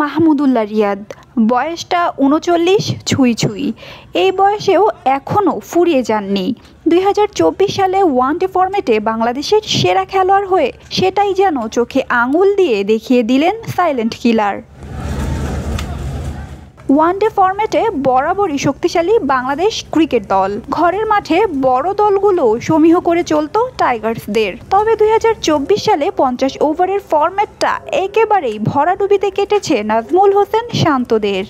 মাহমুদুল্লাহ রিয়াদ বয়সটা ৩৯ ছুঁই ছুঁই। এই বয়সেও এখনও ফুরিয়ে যাননি। ২০২৪ সালে ওয়ানডে ফরম্যাটে বাংলাদেশের সেরা খেলোয়াড় হয়ে সেটাই যেন চোখে আঙুল দিয়ে দেখিয়ে দিলেন সাইলেন্ট কিলার। ওয়ানডে ফরম্যাটে বরাবরই শক্তিশালী বাংলাদেশ ক্রিকেট দল। ঘরের মাঠে বড় দলগুলো সমীহ করে চলত টাইগার্সদের। তবে ২০২৪ সালে ৫০ ওভারের ফরম্যাটটা একেবারেই ভরাডুবিতে কেটেছে নাজমুল হোসেন শান্তদের।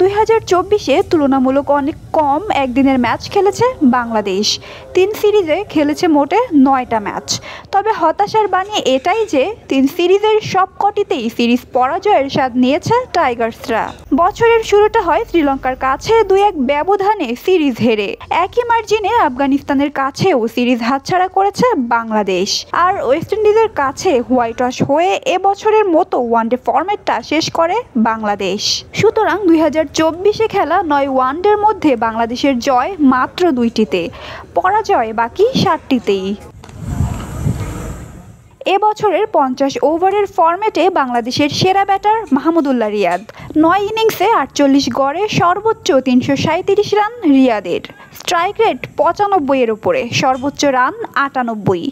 ২০২৪-এ তুলনামূলক অনেক কম একদিনের ম্যাচ খেলেছে বাংলাদেশ। ৩ সিরিজে খেলেছে মোটে ৯টা ম্যাচ। তবে হতাশার বাণী এটাই যে ৩ সিরিজের সবকটিতেই সিরিজ পরাজয়ের স্বাদ নিয়েছে টাইগার্সরা। বছরের শুরুটা হয় শ্রীলঙ্কার কাছে ২-১ ব্যবধানে সিরিজ হেরে। একই মার্জিনে আফগানিস্তানের কাছেও সিরিজ হাতছাড়া করেছে বাংলাদেশ। আর ওয়েস্ট ইন্ডিজের কাছে হোয়াইট ওয়াশ হয়ে এবছরের মতো ওয়ানডে ফরম্যাটটা শেষ করে বাংলাদেশ। সুতরাং ২০২৪-এ খেলা ৯ ওয়ানডের মধ্যে বাংলাদেশের জয় মাত্র ২টিতে, পরাজয় বাকি ৭টিতেই। এবছরের ৫০ ওভারের ফরম্যাটে বাংলাদেশের সেরা ব্যাটার মাহমুদুল্লাহ রিয়াদ। ৯ ইনিংসে ৪৮ গড়ে সর্বোচ্চ ৩৩৭ রান রিয়াদের। স্ট্রাইক রেট ৯৫-এর উপরে, সর্বোচ্চ রান ৯৮।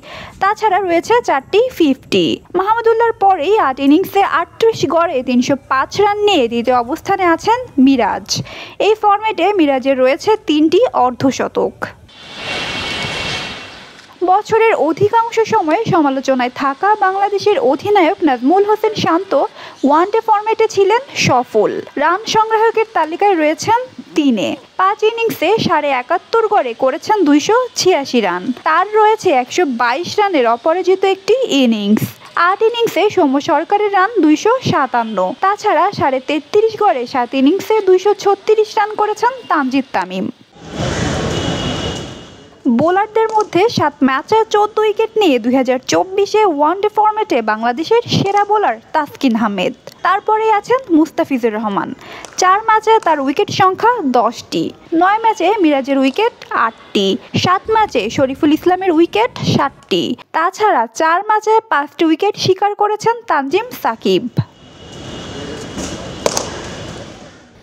তাছাড়া রয়েছে 4টি 50। মাহমুদুল্লাহর পরেই ৮ ইনিংসে ৩৮ গড়ে ৩০৫ রান নিয়ে দ্বিতীয় অবস্থানে আছেন মিরাজ। এই ফরম্যাটে মিরাজের রয়েছে 3টি অর্ধশতক। বছরের অধিকাংশ সময়ে সমালোচনায় থাকা বাংলাদেশের অধিনায়ক নাজমুল হোসেন শান্ত ওয়ানডে ফরম্যাটে ছিলেন সফল। রান সংগ্রাহকের তালিকায় রয়েছেন 3-এ। 5 ইনিংসে ৭৭ গড়ে করেছেন ২৮৬ রান। তার রয়েছে ১২২ রানের অপরাজিত একটি ইনিংস। ৮ ইনিংসে সৌম্য সরকারের রান ২৫৭। তাছাড়া ৩.৫ গড়ে 7 ইনিংসে ২৩৬ রান করেছেন তানজিদ তামিম। বোলারদের মধ্যে 7 ম্যাচে 14 উইকেট নিয়ে ২০২৪-এ ওয়ানডে ফরম্যাটে বাংলাদেশের সেরা বোলার তাসকিন আহমেদ। তারপরেই আছেন মুস্তাফিজুর রহমান। 4 ম্যাচে তার উইকেট সংখ্যা 10টি। 9 ম্যাচে মিরাজের উইকেট 8টি। 7 ম্যাচে শরীফুল ইসলামের উইকেট 7টি। তাছাড়া 4 ম্যাচে 5টি উইকেট শিকার করেছেন তানজিম সাকিব।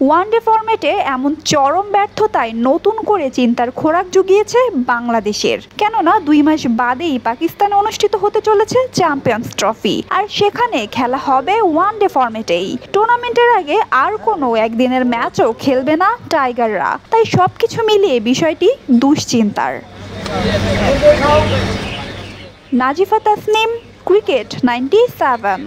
ওয়ানডে ফরম্যাটে এমন চরম ব্যর্থতায় নতুন করে চিন্তার খোরাক জুগিয়েছে বাংলাদেশের। কেননা 2 মাস বাদেই পাকিস্তানে অনুষ্ঠিত হতে চলেছে চ্যাম্পিয়ন্স ট্রফি, আর সেখানে খেলা হবে ওয়ানডে ফরম্যাটেই। টুর্নামেন্টের আগে আর কোনো একদিনের ম্যাচও খেলবে না টাইগাররা। তাই সবকিছু মিলিয়ে বিষয়টি দুশ্চিন্তার। নাজিফা তাসনিম, ক্রিকেট 97।